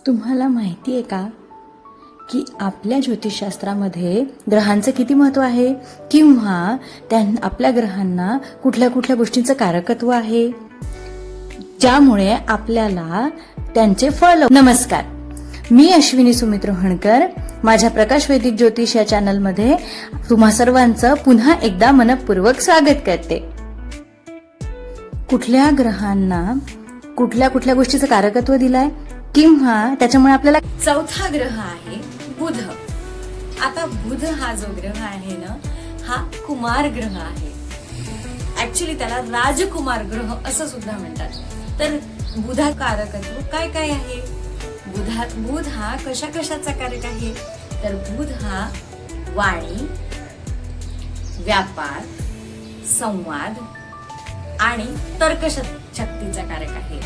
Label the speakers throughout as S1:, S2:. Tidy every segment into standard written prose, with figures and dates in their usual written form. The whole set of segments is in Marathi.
S1: तुम्हाला माहिती आहे का की आपल्या ज्योतिषशास्त्रामध्ये ग्रहांचं किती महत्त्व आहे किंवा आपल्या ग्रहांना कुठल्या कुठल्या गोष्टींचं कारकत्व आहे ज्यामुळे आपल्याला त्यांचे फळ. नमस्कार, मी अश्विनी सुमित रोहणकर. माझ्या प्रकाश वैदिक ज्योतिष या चॅनलमध्ये तुम्हा सर्वांचं पुन्हा एकदा मनपूर्वक स्वागत करते. कुठल्या ग्रहांना कुठल्या कुठल्या गोष्टीचं कारकत्व दिलंय किंवा त्याच्यामुळे आपल्याला.
S2: चौथा ग्रह आहे बुध. आता बुध हा जो ग्रह आहे ना, हा कुमार ग्रह आहे. ऍक्च्युली त्याला राजकुमार ग्रह असं सुद्धा म्हणतात. तर बुधा कारकत्व काय काय आहे? बुध हा कशा कशाचा कारक आहे? तर बुध हा वाणी, व्यापार, संवाद आणि तर्कशक्तीचा कारक आहे.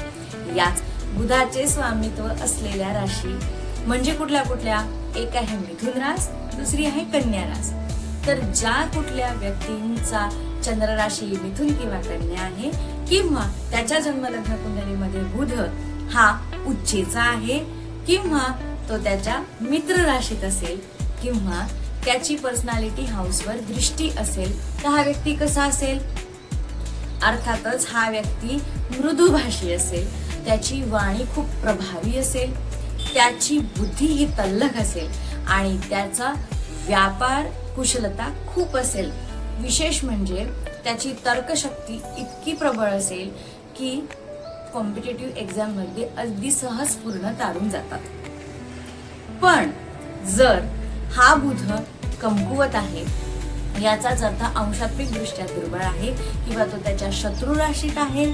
S2: याच बुधाचे स्वामित्व असलेल्या राशी म्हणजे कुठल्या कुठल्या? एक आहे मिथुन रास, दुसरी आहे कन्या रास. तर ज्या कुठल्या व्यक्तींचा चंद्र राशी मिथुन किंवा कन्या आहे किंवा त्याच्या जन्मलग्न कुंडलीमध्ये बुध हा उच्चेचा आहे किंवा तो त्याच्या मित्र राशीत असेल किंवा त्याची पर्सनॅलिटी हाऊसवर दृष्टी असेल, तर हा व्यक्ती कसा असेल? अर्थातच हा व्यक्ती मृदुभाषी असेल, त्याची वाणी खूप प्रभावी असेल, त्याची बुद्धी ही तल्लख असेल आणि त्याचा व्यापार कुशलता खूप असेल. विशेष म्हणजे त्याची तर्कशक्ती इतकी प्रबळ असेल की कॉम्पिटेटिव्ह एक्झाम मध्ये अगदी सहज पूर्ण तारून जातात. पण जर हा बुध कमकुवत आहे, याचाच अर्थ अंशात्मिक दृष्ट्या दुर्बळ आहे किंवा तो त्याच्या शत्रू राशीत आहे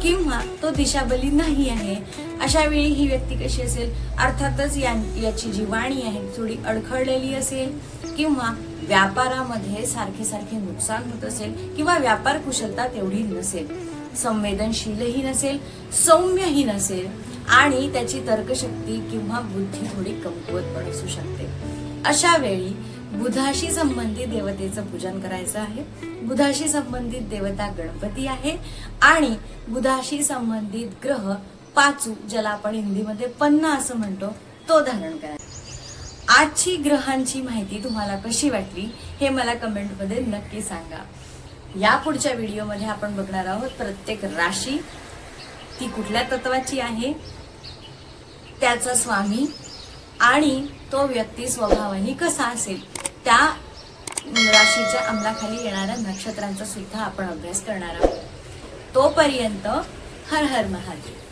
S2: किंवा तो दिशाबली नाही आहे, अशा वेळी ही व्यक्ती कशी असेल? अर्थातच याची जी वाणी आहे थोडी अडखळलेली असेल किंवा व्यापारामध्ये सारखे सारखे नुकसान होत असेल किंवा व्यापार कुशलता तेवढी नसेल, संवेदनशीलही नसेल, सौम्यही नसेल आणि त्याची तर्कशक्ती किंवा बुद्धी थोडी कमकुवत पण असू शकते. अशा वेळी बुधाशी संबंधित देवतेचं पूजन करायचं आहे. बुधाशी संबंधित देवता गणपती आहे आणि बुधाशी संबंधित ग्रह पाचू, ज्याला आपण हिंदीमध्ये पन्ना असं म्हणतो, तो धारण करायचा. आजची ग्रहांची माहिती तुम्हाला कशी वाटली हे मला कमेंटमध्ये नक्की सांगा. या पुढच्या व्हिडिओमध्ये आपण बघणार आहोत प्रत्येक राशी ती कुठल्या तत्वाची आहे, त्याचा स्वामी आणि तो व्यक्ती स्वभावाने कसा असेल, त्या राशीच्या अंमलाखाली येणाऱ्या नक्षत्रांचा सुद्धा आपण अभ्यास करणार आहोत. तोपर्यंत हर हर महादेव.